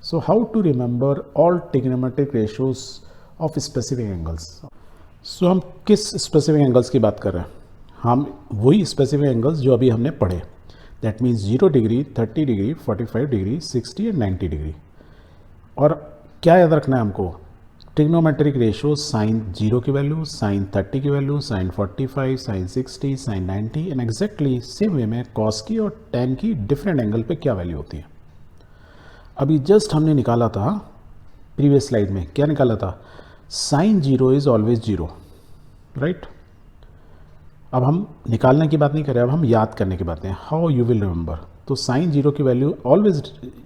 So how to remember all trigonometric ratios of specific angles? So हम किस specific angles की बात कर रहे हैं? हम वही स्पेसिफिक एंगल्स जो अभी हमने पढ़े, that means 0 degree, 30 degree, 45 degree, 60 and 90 degree. और क्या याद रखना है हमको? ट्रिग्नोमेट्रिक रेशियो साइन 0 की वैल्यू, साइन 30 की value, sine 45, sine 60, sine 90 and exactly same way में कॉस की और टेन की डिफरेंट एंगल पे क्या वैल्यू होती है। अभी जस्ट हमने निकाला था प्रीवियस स्लाइड में, क्या निकाला था? Sine 0 is always 0, right. अब हम निकालने की बात नहीं कर रहे, अब हम याद करने की बात है, हाउ यू विल रिमेंबर। तो साइन 0 की वैल्यू ऑलवेज,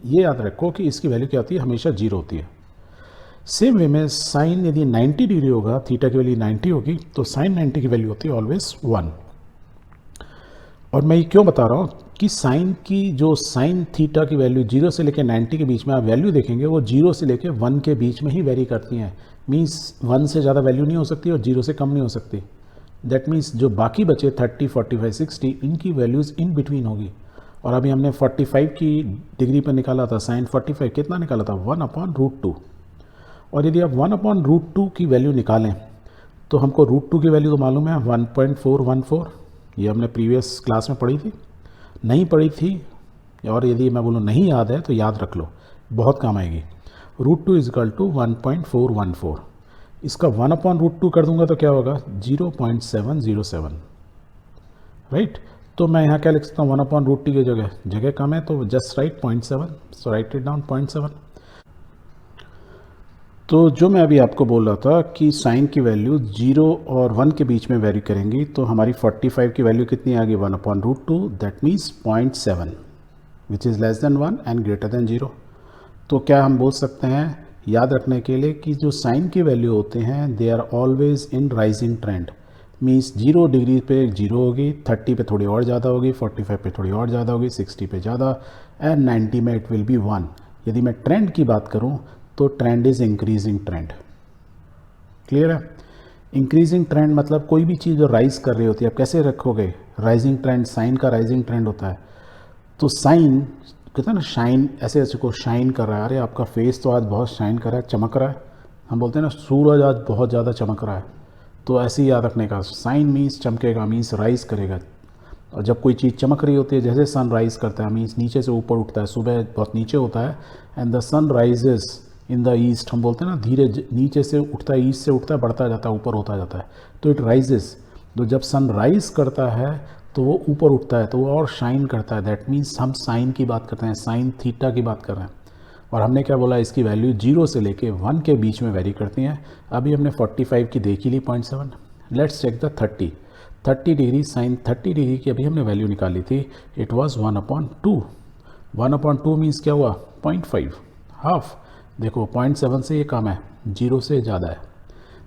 ये याद रखो कि इसकी वैल्यू क्या होती है, हमेशा 0 होती है। सेम वे में साइन यदि 90 डिग्री होगा, थीटा की वैल्यू 90 होगी, तो साइन 90 की वैल्यू होती है ऑलवेज 1। और मैं ये क्यों बता रहा हूँ कि साइन की जो साइन थीटा की वैल्यू 0 से लेकर 90 के बीच में आप वैल्यू देखेंगे, वो 0 से लेकर 1 के बीच में ही वेरी करती हैं। मीन्स 1 से ज़्यादा वैल्यू नहीं हो सकती और 0 से कम नहीं हो सकती। दैट मीन्स जो बाकी बचे 30, 45, 60, इनकी वैल्यूज़ इन बिटवीन होगी। और अभी हमने 45 की डिग्री पर निकाला था, साइन 45 कितना निकाला था? 1/√2। और यदि आप 1/√2 की वैल्यू निकालें तो हमको √2 की वैल्यू तो मालूम है 1.414। ये हमने प्रीवियस क्लास में पढ़ी थी, नहीं पढ़ी थी, और यदि मैं बोलूँ नहीं याद है तो याद रख लो, बहुत काम आएगी। √2 = 1.414। इसका 1/√2 कर दूंगा तो क्या होगा? 0.707, राइट। तो मैं यहाँ क्या लिख सकता हूँ? 1/√2 की जगह कम है तो just right 0.7, so right it down 0.7। तो जो मैं अभी आपको बोल रहा था कि साइन की वैल्यू 0 और 1 के बीच में वेरी करेंगी, तो हमारी 45 की वैल्यू कितनी आ गई? 1/√2, that means 0.7 which is less than 1 and greater than 0। तो क्या हम बोल सकते हैं याद रखने के लिए कि जो साइन की वैल्यू होते हैं they are always in rising trend. Means 0 degree पे 0 होगी, 30 पे थोड़ी और ज़्यादा होगी, 45 पे थोड़ी और ज़्यादा होगी, 60 पे ज़्यादा, एंड 90 में इट विल बी 1। यदि मैं ट्रेंड की बात करूं तो trend is increasing trend. Clear है? इंक्रीजिंग ट्रेंड मतलब कोई भी चीज़ जो राइज कर रही होती है, आप कैसे रखोगे? राइजिंग ट्रेंड, साइन का राइजिंग ट्रेंड होता है। तो साइन कहते हैं ना, शाइन, ऐसे ऐसे को शाइन कर रहा है, अरे आपका फेस तो आज बहुत शाइन कर रहा है, चमक रहा है। हम बोलते हैं ना सूरज आज बहुत ज़्यादा चमक रहा है, तो ऐसे ही याद रखने का, साइन मीन्स चमकेगा, मीन्स राइज करेगा। और जब कोई चीज़ चमक रही होती है, जैसे सन राइज करता है, मीन्स नीचे से ऊपर उठता है, सुबह बहुत नीचे होता है and the sun rises in the east, हम बोलते हैं ना धीरे नीचे से उठता है, ईस्ट से उठता है, बढ़ता जाता है, ऊपर होता जाता है, तो इट राइजेस। तो जब सन राइज करता है तो वो ऊपर उठता है, तो वो और शाइन करता है। दैट मीन्स हम साइन की बात करते हैं, साइन थीटा की बात कर रहे हैं। और हमने क्या बोला? इसकी वैल्यू 0 से लेके 1 के बीच में वेरी करती हैं। अभी हमने 45 की देख ही ली 0.7। Let's check the 30 degree, sine 30 degree की अभी हमने वैल्यू निकाली थी, इट वॉज 1/2। 1/2 मीन्स क्या हुआ? 0.5, हाफ। देखो 0.7 से ये कम है, 0 से ज़्यादा है।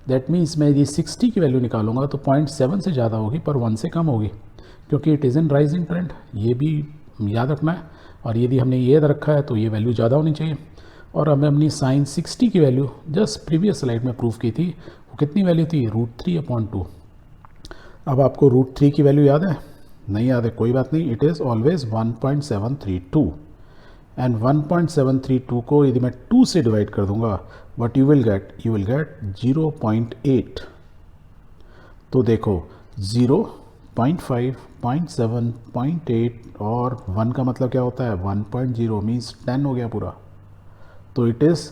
दैट मीन्स मैं यदि 60 की वैल्यू निकालूंगा तो 0.7 से ज़्यादा होगी पर 1 से कम होगी, क्योंकि it is in rising trend. ये भी याद रखना है। और यदि हमने ये रखा है तो ये वैल्यू ज़्यादा होनी चाहिए। और हमें अपनी साइन 60 की वैल्यू जस्ट प्रीवियस स्लाइड में प्रूफ की थी, वो कितनी वैल्यू थी? √3/2। अब आपको √3 की वैल्यू याद है? नहीं याद है, कोई बात नहीं, इट इज़ ऑलवेज 1.732। एंड 1.732 को यदि मैं 2 से डिवाइड कर दूंगा, what you will get? You will get 0.8। तो देखो 0.5, 0.7, 0.8 और 1 का मतलब क्या होता है? 1.0 मीन्स 10 हो गया पूरा। तो इट इज़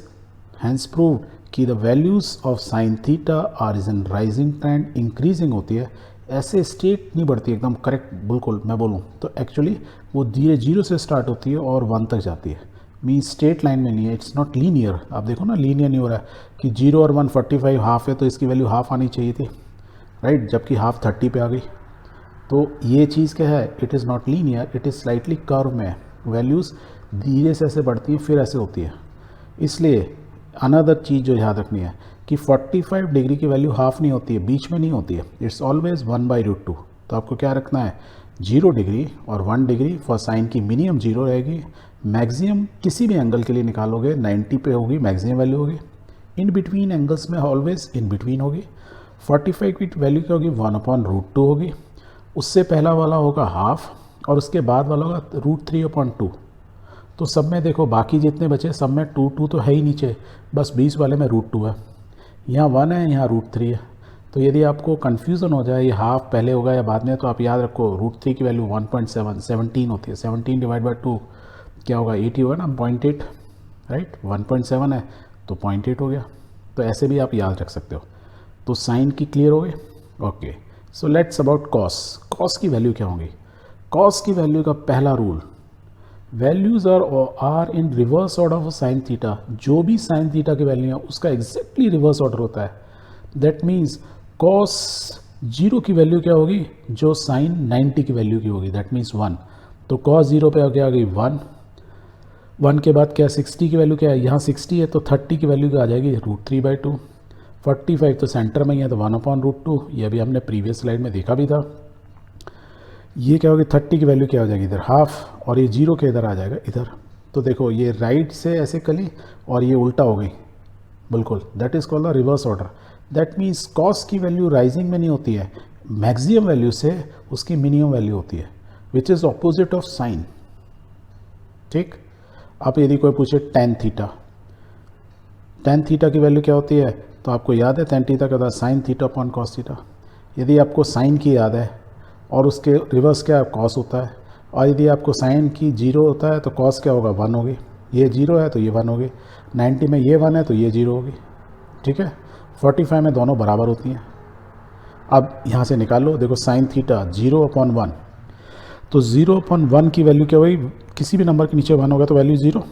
हैंस प्रूव्ड कि the values of sine theta are is in rising trend, increasing होती है। ऐसे स्टेट नहीं बढ़ती एकदम करेक्ट, बिल्कुल मैं बोलूँ तो एक्चुअली वो धीरे 0 से स्टार्ट होती है और 1 तक जाती है। मीन्स स्ट्रेट लाइन में नहीं है, इट्स नॉट लीनियर। आप देखो ना, लीनियर नहीं हो रहा है कि 0 और 1 45 हाफ है तो इसकी वैल्यू हाफ आनी चाहिए थी, राइट, जबकि हाफ 30 पे आ गई। तो ये चीज़ क्या है? It is not linear, it is slightly curve में। वैल्यूज़ धीरे से ऐसे बढ़ती हैं फिर ऐसे होती है। इसलिए अनदर चीज़ जो याद रखनी है कि 45 डिग्री की वैल्यू हाफ नहीं होती है, बीच में नहीं होती है, इट्स ऑलवेज 1/√2। तो आपको क्या रखना है? 0 डिग्री और 1 डिग्री फॉर साइन की मिनिमम 0 रहेगी, मैक्सिमम किसी भी एंगल के लिए निकालोगे 90 पे होगी, मैक्सिमम वैल्यू होगी। इन बिटवीन एंगल्स में ऑलवेज इन बिटवीन होगी। 45 की वैल्यू क्या होगी? 1/√2 होगी। उससे पहला वाला होगा हाफ और उसके बाद वाला होगा √3/2। तो सब में देखो बाकी जितने बचे सब में 2 तो है ही नीचे, बस 20 वाले में √2 है, यहाँ 1 है, यहाँ √3 है। तो यदि आपको कन्फ्यूज़न हो जाए ये हाफ पहले होगा या बाद में, तो आप याद रखो √3 की वैल्यू 1.7 17 होती है, 17 डिवाइड बाई 2 क्या होगा 80 होगा ना, 0.8 राइट, 1.7 है तो 0.8 हो गया। तो ऐसे भी आप याद रख सकते हो। तो साइन की क्लियर हो गई। Okay, so let's about cos. Cos की वैल्यू क्या होगी? कॉस की वैल्यू का पहला rule, values are in reverse order of sine theta. जो भी साइन थीटा की वैल्यू है उसका एग्जैक्टली रिवर्स ऑर्डर होता है। दैट मीन्स कॉस 0 की वैल्यू क्या होगी? जो साइन 90 की वैल्यू की होगी, दैट मीन्स 1। तो कॉस 0 पे क्या आ गई 1, 1 के बाद क्या 60 की वैल्यू क्या है? यहाँ 60 है तो 30 की वैल्यू क्या आ जाएगी √3/2। 45 तो सेंटर में ही है तो 1/√2, ये अभी हमने प्रीवियस स्लाइड में देखा भी था। ये क्या होगी 30 की वैल्यू क्या हो जाएगी इधर हाफ, और ये 0 के इधर आ जाएगा इधर। तो देखो ये राइट से ऐसे कली और ये उल्टा हो गई बिल्कुल, that is called the reverse order. That means cos की वैल्यू राइजिंग में नहीं होती है, मैक्सिमम वैल्यू से उसकी मिनिमम वैल्यू होती है, which is opposite of sine. ठीक, आप यदि कोई पूछे टेन थीटा की वैल्यू क्या होती है, तो आपको याद है टेन थीटा का था sine theta upon cos theta. यदि आपको साइन की याद है और उसके रिवर्स क्या कॉस होता है, और यदि आपको साइन की 0 होता है तो कॉस क्या होगा 1 होगी, ये 0 है तो ये 1 होगी, 90 में ये 1 है तो ये 0 होगी। ठीक है, 45 में दोनों बराबर होती हैं। अब यहाँ से निकाल लो, देखो साइन थीटा 0/1, तो 0/1 की वैल्यू क्या हुई? किसी भी नंबर के नीचे 1 होगा तो वैल्यू 0।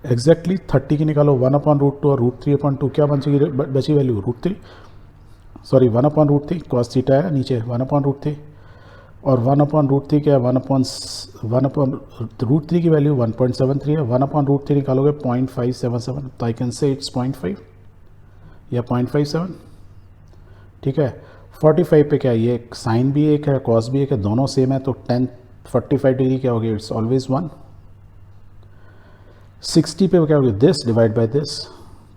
एग्जैक्टली 30 की निकालो 1/√2 और √3/2 क्या बची वैल्यू √3, सॉरी 1/√3, कॉस थीटा है नीचे 1/√3, और 1/√3 क्या है 1/√3 की वैल्यू 1.73 है, 1/√3 निकालोगे 0.577, तो आई कैन से इट्स 0.5 या 0.57। ठीक है, 45 पे क्या ये साइन भी एक है कॉस भी एक है, दोनों सेम है, तो 45 डिग्री क्या होगी? It's always 1। 60 पे क्या होगी? दिस डिवाइड बाय दिस,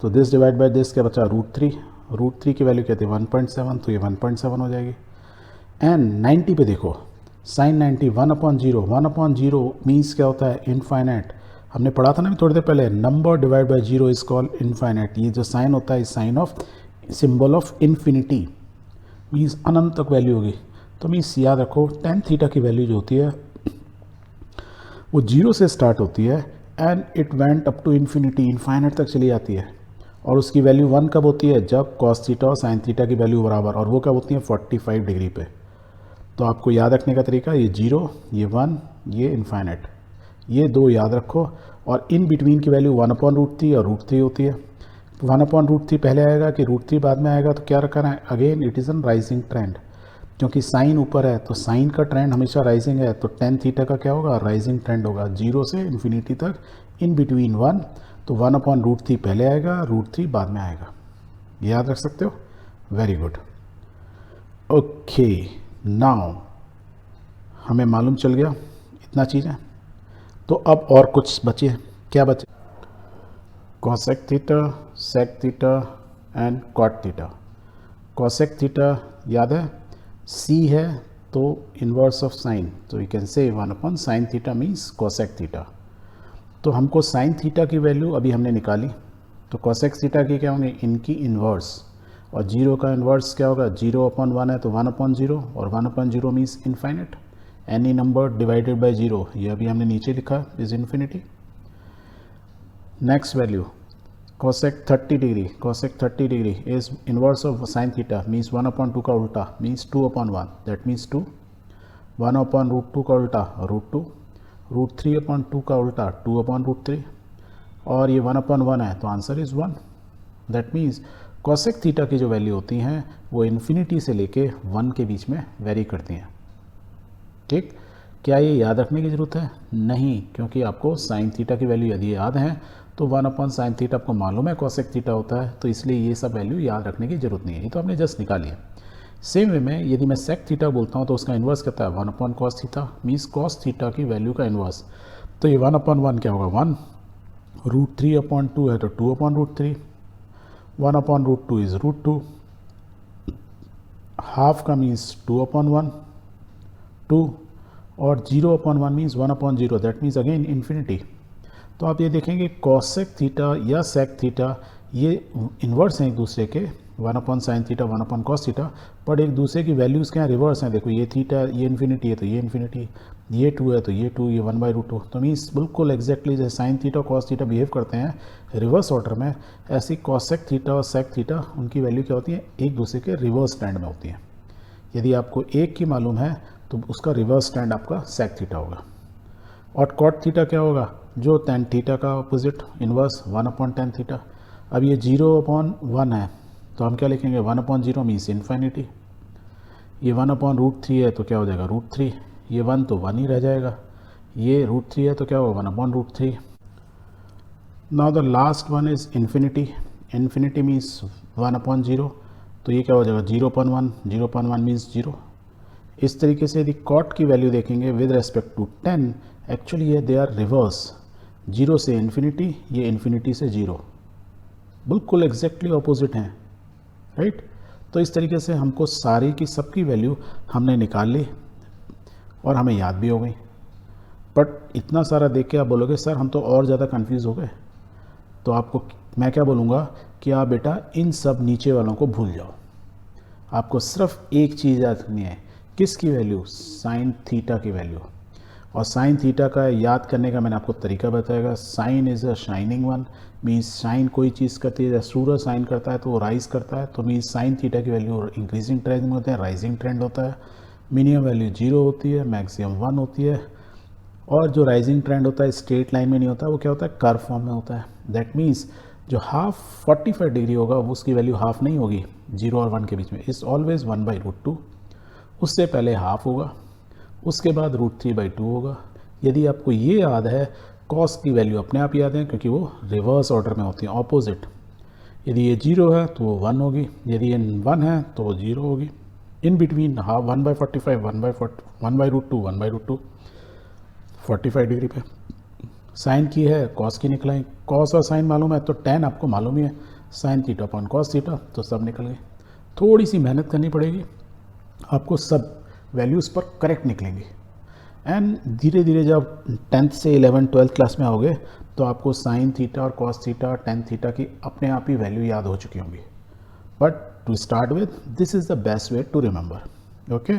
तो दिस डिवाइड बाय दिस क्या बचा √3 की वैल्यू क्या थी 1.7, तो ये 1.7 हो जाएगी। एंड 90 पे देखो साइन 90 1/0, 1/0 मीन्स क्या होता है इनफाइनाइट। हमने पढ़ा था ना थोड़ी देर पहले, number divide by 0 is called infinite. ये जो साइन होता है sign of symbol of infinity, means अनंत तक वैल्यू होगी। तो मीन्स याद रखो टेन थीटा की वैल्यू जो होती है वो 0 से स्टार्ट होती है and it went up to infinity, infinite तक चली जाती है। और उसकी वैल्यू 1 कब होती है? जब कॉस थीटा और साइन थीटा की वैल्यू बराबर, और वो कब होती है 45 डिग्री पे। तो आपको याद रखने का तरीका, ये 0, ये 1, ये इनफाइनाइट, ये दो याद रखो। और इन बिटवीन की वैल्यू 1/√3 और √3 होती है। 1/√3 पहले आएगा कि √3 बाद में आएगा, तो क्या रखना है? Again it is an rising trend, क्योंकि साइन ऊपर है तो साइन का ट्रेंड हमेशा राइजिंग है, तो टेन थीटा का क्या होगा? राइजिंग ट्रेंड होगा 0 से इन्फिनिटी तक, इन बिटवीन 1। तो 1/√3 पहले आएगा, √3 बाद में आएगा। ये याद रख सकते हो? Very good. ओके, नाउ हमें मालूम चल गया इतना चीज़ें। तो अब और कुछ बचे, क्या बचे? Cosec theta, sec theta and cot theta. Cosec theta याद है सी है तो इन्वर्स ऑफ साइन, तो you can say 1/sin theta means cosec theta. तो हमको साइन थीटा की वैल्यू अभी हमने निकाली, तो कॉसेक थीटा की क्या होंगे? इनकी इन्वर्स, और 0 का इन्वर्स क्या होगा? 0/1 है तो 1/0, और 1/0 means infinite, any number divided by 0, ये अभी हमने नीचे लिखा is infinity. Next value cosec 30 degree, cosec 30 degree is inverse of sine theta means 1/2 का उल्टा मीन्स 2/1, दैट मीन्स 2, 1/√2 का उल्टा √2, √3/2 का उल्टा 2/√3, और ये 1/1 है तो answer is 1। That means cosec theta की जो वैल्यू होती हैं वो इन्फिनिटी से लेके 1 के बीच में वेरी करती हैं। ठीक, क्या ये याद रखने की ज़रूरत है? नहीं, क्योंकि आपको साइन थीटा की वैल्यू यदि याद है तो 1/sin थीटा आपको मालूम है कॉसेक थीटा होता है, तो इसलिए ये सब वैल्यू याद रखने की ज़रूरत नहीं है, ये तो आपने जस्ट निकाली है। सेम वे में यदि मैं सेक थीटा बोलता हूँ तो उसका इन्वर्स कहता है 1/cos theta, means cos theta की वैल्यू का इन्वर्स। तो ये 1/1 क्या होगा 1, √3/2 है तो 2/√3, 1/√2 इज़ √2, हाफ का मीन्स 2/1, 2, और 0/1 means 1/0, that means again infinity. तो आप ये देखेंगे कॉसेक थीटा या सेक थीटा ये इन्वर्स हैं एक दूसरे के, 1/sin थीटा 1/cos थीटा, पर एक दूसरे की वैल्यूज़ क्या रिवर्स हैं। देखो ये थीटा ये इन्फिनिटी है तो ये इन्फिनिटी, ये 2 है तो ये 2, ये 1/√2। तो मीन्स बिल्कुल एग्जैक्टली जैसे साइन थीटा और कॉस थीटा बिहेव करते हैं रिवर्स ऑर्डर में, ऐसी कॉसेक थीटा और सेक थीटा उनकी वैल्यू क्या होती है, एक दूसरे के रिवर्स स्टैंड में होती है। यदि आपको एक की मालूम है तो उसका रिवर्स स्टैंड आपका सेक थीटा होगा। और कॉट थीटा क्या होगा, जो tan थीटा का अपोजिट इन्वर्स 1/tan थीटा। अब ये 0/1 है तो हम क्या लिखेंगे, 1/0 मीन्स इन्फिनिटी। ये 1/√3 है तो क्या हो जाएगा √3, ये 1 तो 1 ही रह जाएगा, ये √3 है तो क्या होगा 1/√3। Now the last one is infinity, infinity means 1/0, तो ये क्या हो जाएगा 0/1, 0/1 मीन्स 0। इस तरीके से यदि कॉट की वैल्यू देखेंगे विद रेस्पेक्ट टू 10, एक्चुअली ये दे आर रिवर्स, 0 से इन्फिनिटी, ये इन्फिनिटी से 0, बिल्कुल एग्जैक्टली ऑपोजिट हैं, राइट। तो इस तरीके से हमको सारी की सबकी वैल्यू हमने निकाल ली और हमें याद भी हो गई। बट इतना सारा देख के आप बोलोगे सर हम तो और ज़्यादा कंफ्यूज हो गए, तो आपको मैं क्या बोलूँगा कि आप बेटा इन सब नीचे वालों को भूल जाओ, आपको सिर्फ एक चीज़ याद रखनी है, किसकी वैल्यू, साइन थीटा की वैल्यू। और साइन थीटा का याद करने का मैंने आपको तरीका बताएगा। Sine is a shining one, means sine कोई चीज़ करती है, जैसे सूरज साइन करता है तो वो राइज करता है, तो मीन्स साइन थीटा की वैल्यू इंक्रीजिंग ट्रेंड में होता है, राइजिंग ट्रेंड होता है। मिनिमम वैल्यू 0 होती है, मैक्सिमम 1 होती है, और जो राइजिंग ट्रेंड होता है स्ट्रेट लाइन में नहीं होता, वो क्या होता है कर्व फॉर्म में होता है। दैट मीन्स जो हाफ 45 डिग्री होगा उसकी वैल्यू हाफ नहीं होगी 0 और 1 के बीच में, इज़ ऑलवेज 1/√2, उससे पहले हाफ होगा, उसके बाद √3/2 होगा। यदि आपको ये याद है, कॉस की वैल्यू अपने आप याद है क्योंकि वो रिवर्स ऑर्डर में होती है, ऑपोजिट। यदि ये 0 है तो वो 1 होगी, यदि ये 1 है तो वो 0 होगी। इन बिटवीन हाफ 1/45, 1/√2, 1/√2, 45 डिग्री पे। साइन की है कॉस की निकलाई, कॉस और साइन मालूम है तो tan आपको मालूम ही है, sine theta upon cos theta, तो सब निकल गए। थोड़ी सी मेहनत करनी पड़ेगी आपको, सब वैल्यूज़ पर करेक्ट निकलेंगी। एंड धीरे धीरे जब 10th से 11th 12th क्लास में आओगे तो आपको साइन थीटा और कॉस थीटा tan थीटा की अपने आप ही वैल्यू याद हो चुकी होंगी। But to start with, this is the best way to remember, okay.